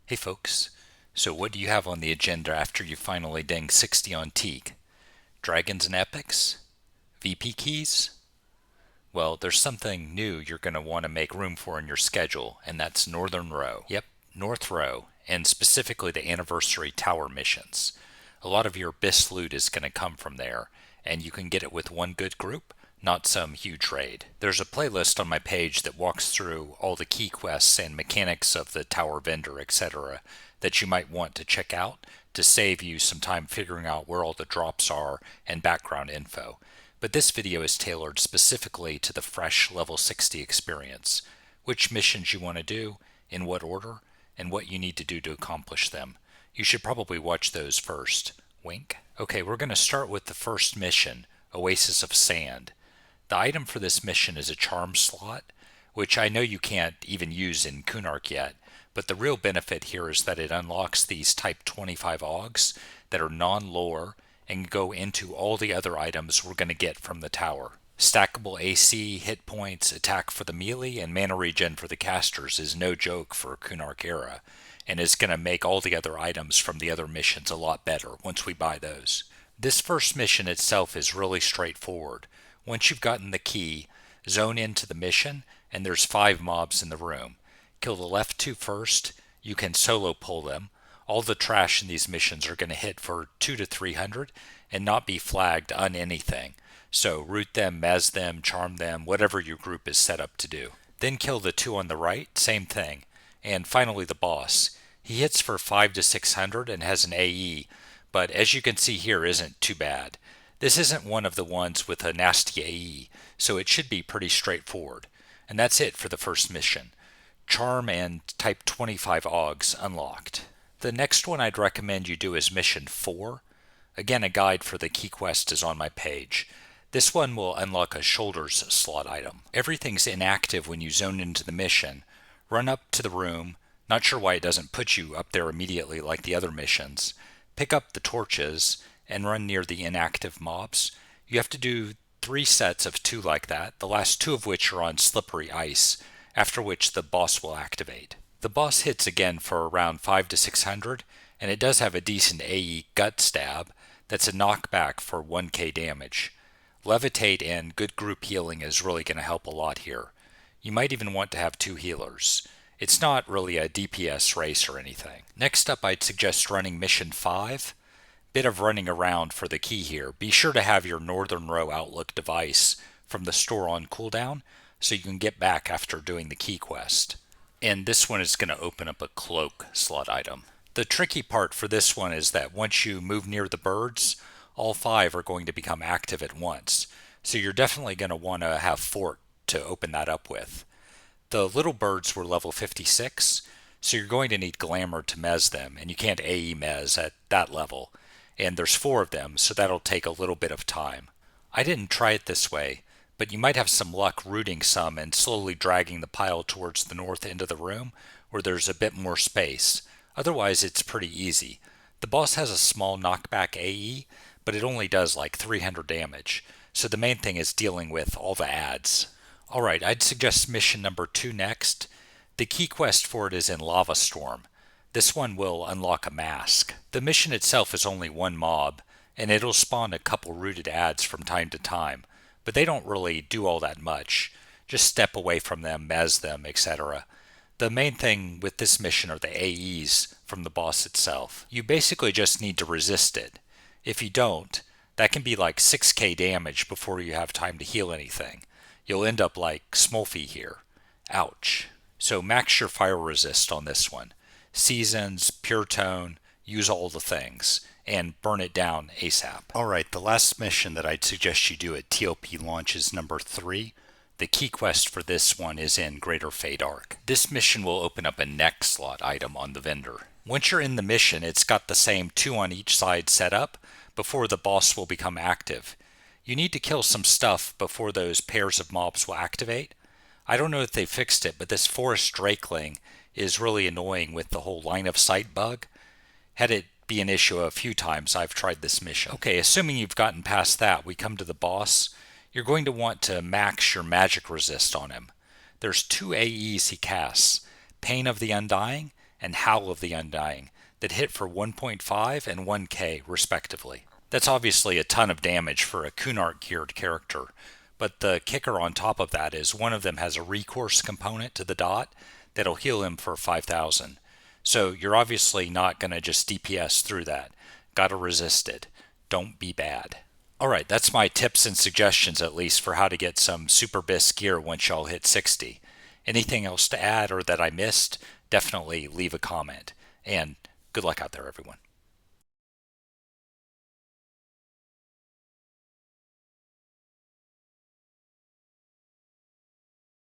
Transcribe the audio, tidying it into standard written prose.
Hey folks, so what do you have on the agenda after you finally ding 60 on Teek? Dragons and epics? VP keys? Well, there's something new you're going to want to make room for in your schedule, and that's Northern Row. Yep, North Row, and specifically the Anniversary Tower missions. A lot of your BIS loot is going to come from there, and you can get it with one good group, not some huge raid. There's a playlist on my page that walks through all the key quests and mechanics of the tower vendor, etc., that you might want to check out to save you some time figuring out where all the drops are and background info. But this video is tailored specifically to the fresh level 60 experience, which missions you want to do, in what order, and what you need to do to accomplish them. You should probably watch those first. Wink. Okay, we're going to start with the first mission, Oasis of Sand. The item for this mission is a charm slot, which I know you can't even use in Kunark yet, but the real benefit here is that it unlocks these type 25 augs that are non-lore and go into all the other items we're going to get from the tower. Stackable AC, hit points, attack for the melee, and mana regen for the casters is no joke for Kunark era, and is going to make all the other items from the other missions a lot better once we buy those. This first mission itself is really straightforward. Once you've gotten the key, zone into the mission, and there's 5 mobs in the room. Kill the left 2 first, you can solo pull them. All the trash in these missions are going to hit for 200 to 300 and not be flagged on anything. So root them, mez them, charm them, whatever your group is set up to do. Then kill the 2 on the right, same thing. And finally the boss. He hits for 500 to 600 and has an AE, but as you can see here isn't too bad. This isn't one of the ones with a nasty AE, so it should be pretty straightforward. And that's it for the first mission. Charm and type 25 augs unlocked. The next one I'd recommend you do is mission 4. Again, a guide for the key quest is on my page. This one will unlock a shoulders slot item. Everything's inactive when you zone into the mission. Run up to the room, not sure why it doesn't put you up there immediately like the other missions. Pick up the torches and run near the inactive mobs. You have to do 3 sets of 2 like that, the last 2 of which are on slippery ice, after which the boss will activate. The boss hits again for around 500 to 600, and it does have a decent AE gut stab that's a knockback for 1k damage. Levitate and good group healing is really going to help a lot here. You might even want to have 2 healers. It's not really a DPS race or anything. Next up, I'd suggest running mission 5. Bit of running around for the key here. Be sure to have your Northern Row Outlook device from the store on cooldown so you can get back after doing the key quest. And this one is going to open up a Cloak slot item. The tricky part for this one is that once you move near the birds, all 5 are going to become active at once. So you're definitely going to want to have Fort to open that up with. The little birds were level 56, so you're going to need Glamour to mez them, and you can't AE mez at that level. And there's 4 of them, so that'll take a little bit of time. I didn't try it this way, but you might have some luck rooting some and slowly dragging the pile towards the north end of the room where there's a bit more space. Otherwise it's pretty easy. The boss has a small knockback AE, but it only does like 300 damage, so the main thing is dealing with all the adds. Alright, I'd suggest mission number 2 next. The key quest for it is in Lava Storm. This one will unlock a mask. The mission itself is only 1 mob, and it'll spawn a couple rooted adds from time to time, but they don't really do all that much. Just step away from them, mez them, etc. The main thing with this mission are the AEs from the boss itself. You basically just need to resist it. If you don't, that can be like 6k damage before you have time to heal anything. You'll end up like Smolfy here. Ouch. So max your fire resist on this one. Seasons, pure tone, use all the things, and burn it down ASAP. Alright, the last mission that I'd suggest you do at TLP launch is number 3. The key quest for this one is in Greater Fade Arc. This mission will open up a neck slot item on the vendor. Once you're in the mission, it's got the same 2 on each side set up before the boss will become active. You need to kill some stuff before those pairs of mobs will activate. I don't know if they fixed it, but this forest drakeling is really annoying with the whole line of sight bug. Had it be an issue a few times, I've tried this mission. Okay, assuming you've gotten past that, we come to the boss. You're going to want to max your magic resist on him. There's 2 AEs he casts, Pain of the Undying and Howl of the Undying that hit for 1.5 and 1k respectively. That's obviously a ton of damage for a Kunark geared character, but the kicker on top of that is one of them has a recourse component to the dot that'll heal him for 5,000. So you're obviously not going to just DPS through that. Gotta resist it. Don't be bad. Alright, that's my tips and suggestions at least for how to get some super bisque gear once y'all hit 60. Anything else to add or that I missed, definitely leave a comment. And good luck out there, everyone.